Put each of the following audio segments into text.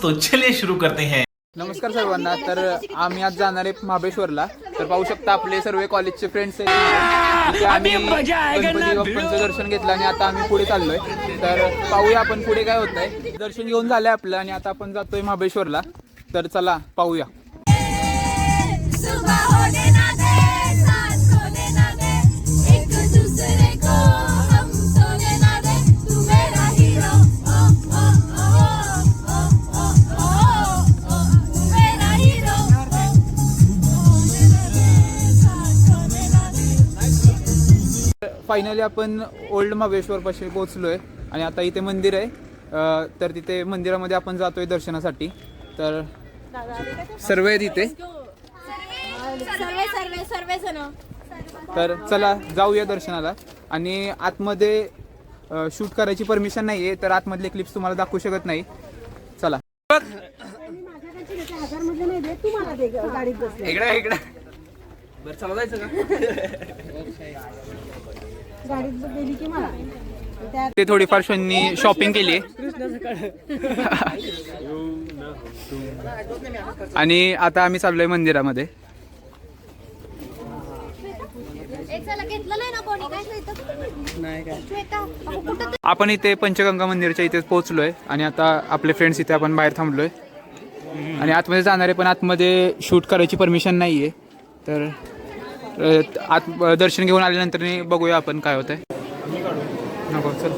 तो चलिए शुरू करते हैं। नमस्कार सर्वांना. तर आम्ही आज जाणार आहे महाबळेश्वरला. तर पाहू शकता आपले सर्व कॉलेजचे फ्रेंड्स आहेत. तिथे आम्ही गणपती बाप्पांचं दर्शन घेतलं आणि आता आम्ही पुढे चाललोय. तर पाहूया आपण पुढे काय होतंय. दर्शन घेऊन झालंय आपलं आणि आता आपण जातोय महाबळेश्वरला. तर चला पाहूया. फायनली आपण ओल्ड महाबळेश्वर पाशी पोहोचलोय आणि आता इथे मंदिर आहे. तर तिथे मंदिरामध्ये आपण जातोय दर्शनासाठी. तर सर्व आहे तिथे. तर चला जाऊया दर्शनाला. आणि आतमध्ये शूट करायची परमिशन नाही आहे, तर आतमधले क्लिप्स तुम्हाला दाखवू शकत नाही. चला इकडे इकडे. बरं चला जायचं का? ते थोडीफार शनी शॉपिंग केली आणि आता आम्ही चाललोय मंदिरामध्ये. आपण इथे पंचगंगा मंदिराच्या इथे पोहोचलोय आणि आता आपले फ्रेंड्स इथे आपण बाहेर थांबलोय आणि आतमध्ये जाणार आहे, पण आतमध्ये शूट करायची परमिशन नाहीये. तर आत दर्शन घेऊन आल्यानंतर बघूया आपण काय होतंय. नको चल.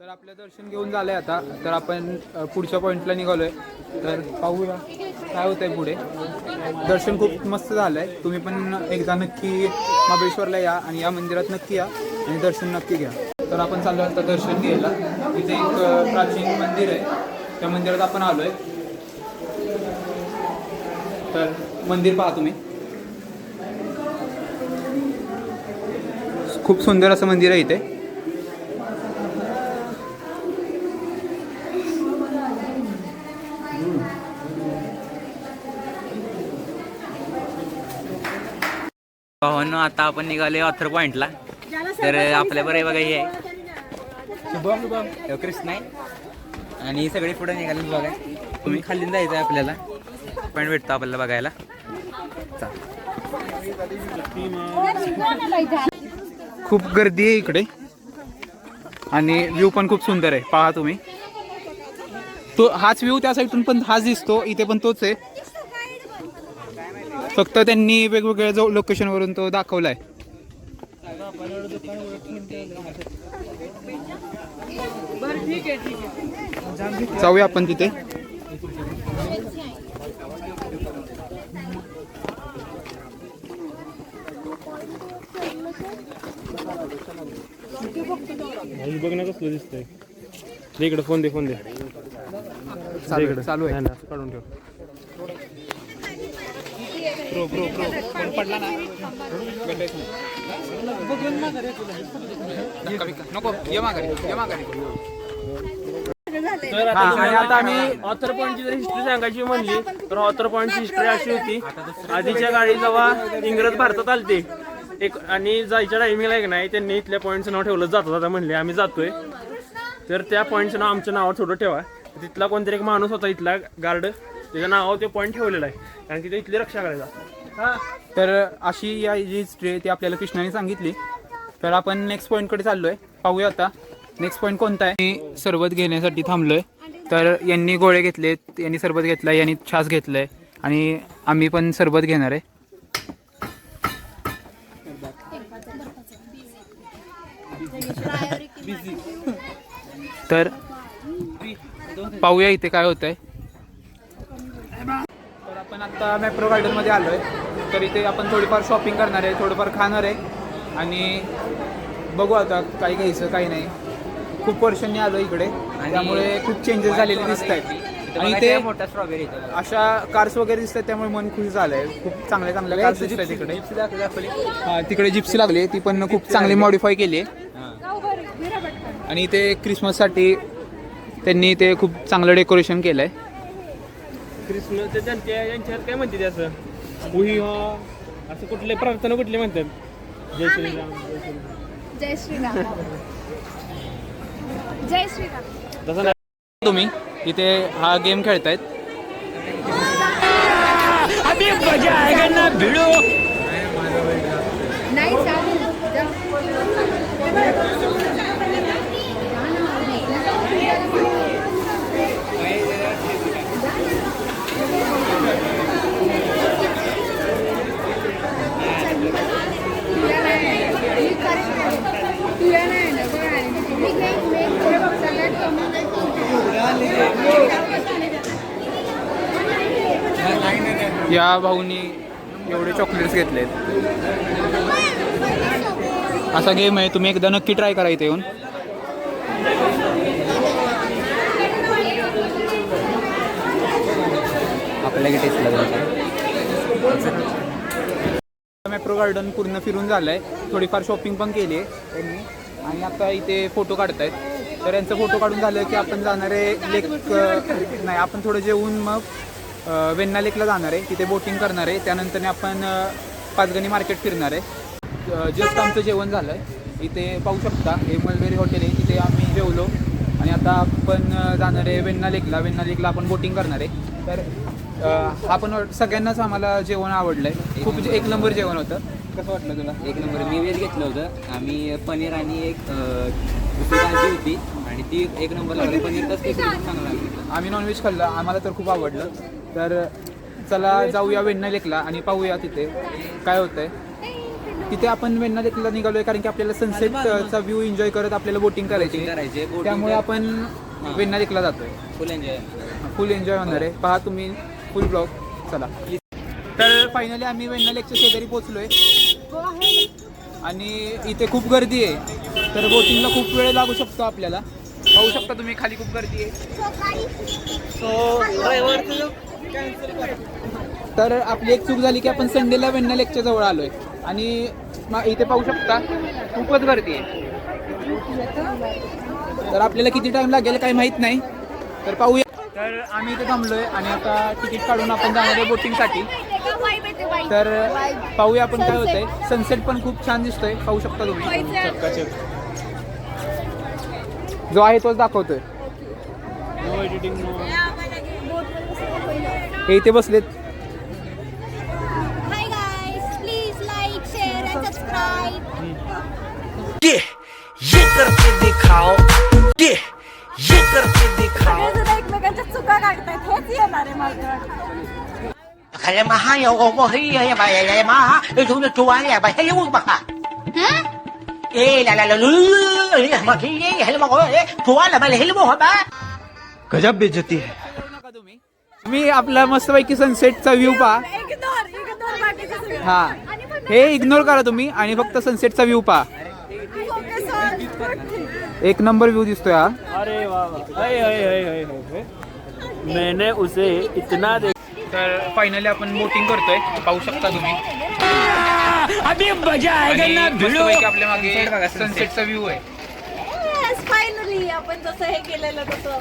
तर आपलं दर्शन घेऊन झालंय आता. तर आपण पुढच्या पॉईंटला निघालोय. तर पाहूया काय होतंय पुढे. दर्शन खूप मस्त झालंय. तुम्ही पण एकदा नक्की महाबळेश्वरला या आणि या मंदिरात नक्की या आणि दर्शन नक्की घ्या. तर आपण चाललो आता दर्शन घ्यायला. इथे एक प्राचीन मंदिर आहे, त्या मंदिरात आपण आलोय. तर मंदिर पहा तुम्ही. खूप सुंदर असं मंदिर आहे इथे. भावांनो आता आपण निघाले ऑथर पॉइंटला. तर आपल्या बरं बघा हे शुभम कृष्ण आहे आणि सगळे पुढे निघाले बघा. तुम्ही खाली जायचं आहे आपल्याला. पॉईंट भेटतो आपल्याला बघायला. खूप गर्दी आहे इकडे आणि व्ह्यू पण खूप सुंदर आहे. पहा तुम्ही. तो हाच व्ह्यू त्या साईडून पण हाच दिसतो. इथे पण तोच आहे, फक्त त्यांनी वेगवेगळ्या लोकेशनवरून तो दाखवलाय. जाऊया आपण तिथे. बघ ना कसलं दिसतंय. इकडे फोन दे चालू आहे. काढून ठेव. प्रो पडला ना. नको ये माघारी. तर आता आम्ही ऑथर पॉइंटची जर हिस्ट्री सांगायची म्हणली तर ऑथर पॉइंटची हिस्ट्री अशी होती. आधीच्या काळी जेव्हा इंग्रज भारतात आलते एक आणि जायच्या टायमिंगला एक नाही त्यांनी इथल्या पॉईंटचं नाव ठेवलं. जाता म्हणले आम्ही जातोय, तर त्या पॉईंटचं नाव आमच्या नावावर थोडं ठेवा. तिथला कोणतरी एक माणूस होता इथला गार्ड, त्याच्या नावावर ते पॉईंट ठेवलेला आहे कारण की ते इथली रक्षा करायचा. तर अशी या जी हिस्ट्री आहे ती आपल्याला कृष्णाने सांगितली. तर आपण नेक्स्ट पॉईंटकडे चाललोय. पाहूया आता नेक्स्ट पॉईंट कोणता आहे. मी सरबत घेण्यासाठी थांबलोय. तर यांनी गोळे घेतलेत, यांनी सरबत घेतलाय, यांनी छास घेतलंय आणि आम्ही पण सरबत घेणार आहे. तर पाहूया इथे काय होतंय. तर आपण आता मॅप्रो गार्डन मध्ये आलोय. तर इथे आपण थोडीफार शॉपिंग करणार आहे, थोडंफार खाणार आहे आणि बघू आता काही घ्यायचं काही नाही. खूप वर्षांनी आलो इकडे त्यामुळे खूप चेंजेस झालेले दिसत आहेत आणि ते मोठा स्ट्रॉबेरी अशा कार्स वगैरे दिसतात त्यामुळे मन खुश झालंय. खूप चांगल्या कार्स दिसत आहेत तिकडे. हा तिकडे जिप्सी लागली, ती पण खूप चांगली मॉडिफाय केली आहे. आणि इथे क्रिसमससाठी त्यांनी ते खूप चांगलं डेकोरेशन केलंय. क्रिसमस त्यांच्यात काय म्हणते ते असं उही असं कुठले प्रार्थना कुठले म्हणतात जय श्रीराम. जय श्रीराम. जय श्रीराम. तसं नाही. तुम्ही इथे हा गेम खेळतायत. नाही चालेल. तुला नाही ना या भाऊनी एवढे चॉकलेट्स घेतलेत. असा गेम आहे, तुम्ही एकदा नक्की ट्राय करा इथे येऊन. आपल्याला टेस्ट लागला. मेट्रो गार्डन पूर्ण फिरून झालंय. थोडीफार शॉपिंग पण केली आहे त्यांनी आणि आता इथे फोटो काढतायत. तर यांचं फोटो काढून झालं की आपण जाणार आहे लेक नाही, आपण थोडं जेवून मग वेण्णा लेकला जाणार आहे. तिथे बोटिंग करणार आहे. त्यानंतर आपण पाचगणी मार्केट फिरणार आहे. जस्ट आमचं जेवण झालं आहे. इथे पाहू शकता हे मलबेरी हॉटेल आहे, तिथे आम्ही जेवलो आणि आता आपण जाणार आहे वेण्णा लेकला. वेण्णा लेकला आपण बोटिंग करणार आहे. तर आपण सगळ्यांनाच आम्हाला जेवण आवडलं आहे. खूप एक नंबर जेवण होतं. कसं वाटलं तुला? एक नंबर. मी वेज घेतलं होतं. आम्ही पनीर आणि एक दुसरी भाजी होती आणि ती एक नंबर लागली. पनीर तर चांगलं लागलं. आम्ही नॉनव्हेज खाल्लं, आम्हाला तर खूप आवडलं. तर चला जाऊया वेण्णा लेकला आणि पाहूया तिथे काय होतंय. तिथे आपण वेण्णा लेकला निघालोय कारण की आपल्याला सनसेटचा व्ह्यू एन्जॉय करत आपल्याला बोटिंग करायची. त्यामुळे आपण वेण्णा लेकला जातोय. फुल एन्जॉय होणार आहे. पहा तुम्ही फुल ब्लॉग. चला. तर फायनली आम्ही वेण्णा लेकच्या शेजारी पोहोचलोय आणि इथे खूप गर्दी आहे. तर बोटिंगला खूप वेळ लागू शकतो आपल्याला. पाहू शकता तुम्ही खाली खूप गर्दी आहे. तर आपली एक चूक झाली की आपण संडेला वेण्णा लेकच्या जवळ आलोय आणि इथे पाहू शकता खूपच गर्दी आहे. तर आपल्याला किती टाइम लागेल काही माहित नाही. तर पाहूया. तर आम्ही इथे थांबलोय आणि आता तिकीट काढून आपण जाणार आहे बोटिंगसाठी. तर पाहूया आपण काय होतंय. सनसेट पण खूप छान दिसतोय, पाहू शकता तुम्ही. जो आहे तोच दाखवतोय. हे इथे बसलेत. Hi guys, please like share end subscribe. ये करके दिखाओ, ये करके दिखाओ. एकमेकांच्या चुका काढतायत हेच येणार आहे माझं. Kaya mahayaw ko mo hiya ya ba ya ma ha ito na tuwa ya ba hello ba ka la ma hiya hello ko tuwa la ba hello mo ba गजब बेइज्जती है. तुम्ही आपला मस्तपैकी सनसेटचा व्ह्यू पहा. इग्नोर बाकीचं सगळं. हा, हे इग्नोर करा तुम्ही आणि फक्त सनसेटचा व्ह्यू पहा. Focus on. एक नंबर व्ह्यू दिसतोय हा. अरे वाह वाह. मैंने उसे इतना तर फायनली आपण बोटिंग करतोय, पाहू शकता तुम्ही. अभी मजा आएगा ना भिड़ो. मस्तपैकी आपल्या मागे सनसेटचा व्ह्यू आहे. Yes, finally आपण जसं हे केलेलं तसं.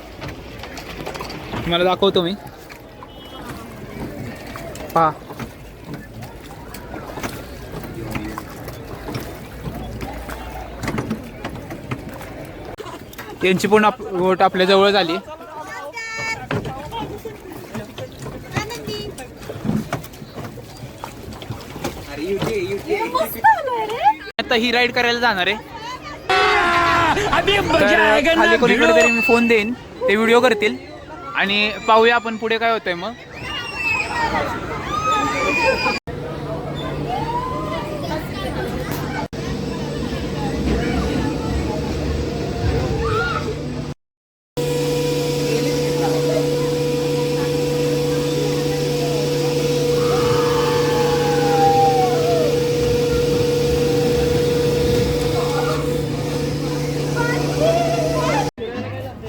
मला दाखवतो मी. पहा. त्यांची पण बोट आपल्या जवळ झाली. आता ही राईड करायला जाणार आहे. तर खाली कोणीकडे तरी मी फोन देईन, ते व्हिडिओ करतील आणि पाहूया आपण पुढे काय होतंय मग.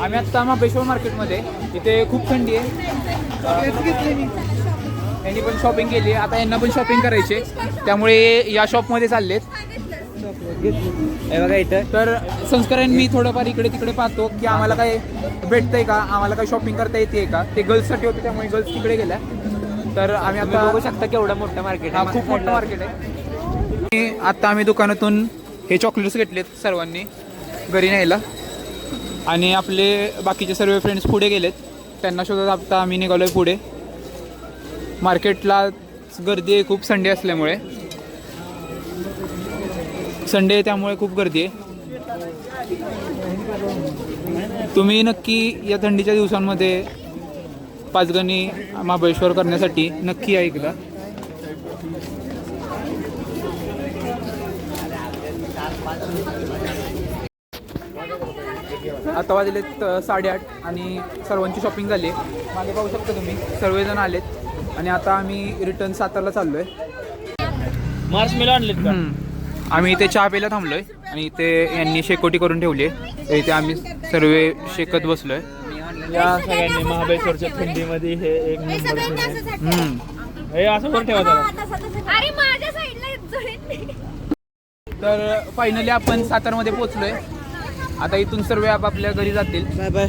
आम्ही आत्ता महाबळेश्वर मार्केटमध्ये. इथे खूप थंडी आहे. यांनी पण शॉपिंग केली आहे. आता यांना पण शॉपिंग करायची आहे, त्यामुळे या शॉपमध्ये चाललेत. बघा इथं. तर संस्कारांनी मी थोडंफार इकडे तिकडे पाहतो की आम्हाला काय भेटतंय का, आम्हाला काय शॉपिंग करता येते का. ते गर्ल्ससाठी होते त्यामुळे गर्ल्स तिकडे गेल्या. तर आम्ही आता बघू शकता केवढा मोठा मार्केट हा खूप मोठं मार्केट आहे. आता आम्ही दुकानातून हे चॉकलेट्स घेतलेत सर्वांनी घरी न्यायला आणि आपले बाकीचे सर्व फ्रेंड्स पुढे गेलेत. त्यांना शोधत आता आम्ही निघालो आहे पुढे. मार्केटला गर्दी आहे खूप, संडे असल्यामुळे. संडे आहे त्यामुळे खूप गर्दी आहे. तुम्ही नक्की या थंडीच्या दिवसांमध्ये पाचगणी महाबळेश्वर करण्यासाठी नक्की या एकदा. आता वाजलेत 8:30 आणि सर्वांची शॉपिंग झाली आहे. मागे पाहू शकता तुम्ही सर्वजण आलेत आणि आता आम्ही रिटर्न सातारला चाललो आहे. मार्शमेलो आणलेत का? आम्ही इथे चहा प्यायला थांबलो आहे आणि इथे यांनी शेकोटी करून ठेवली आहे. इथे आम्ही सर्व शेकत बसलो आहे. या सगळ्यांनी महाबळेश्वरच्या थंडीमध्ये हे एक नंबर हे असं करून ठेवा जरा. अरे माझ्या साईडला तर फायनली आपण सातारमध्ये पोहोचलोय. आता इथून सर्व आपापल्या घरी जातील. Bye bye.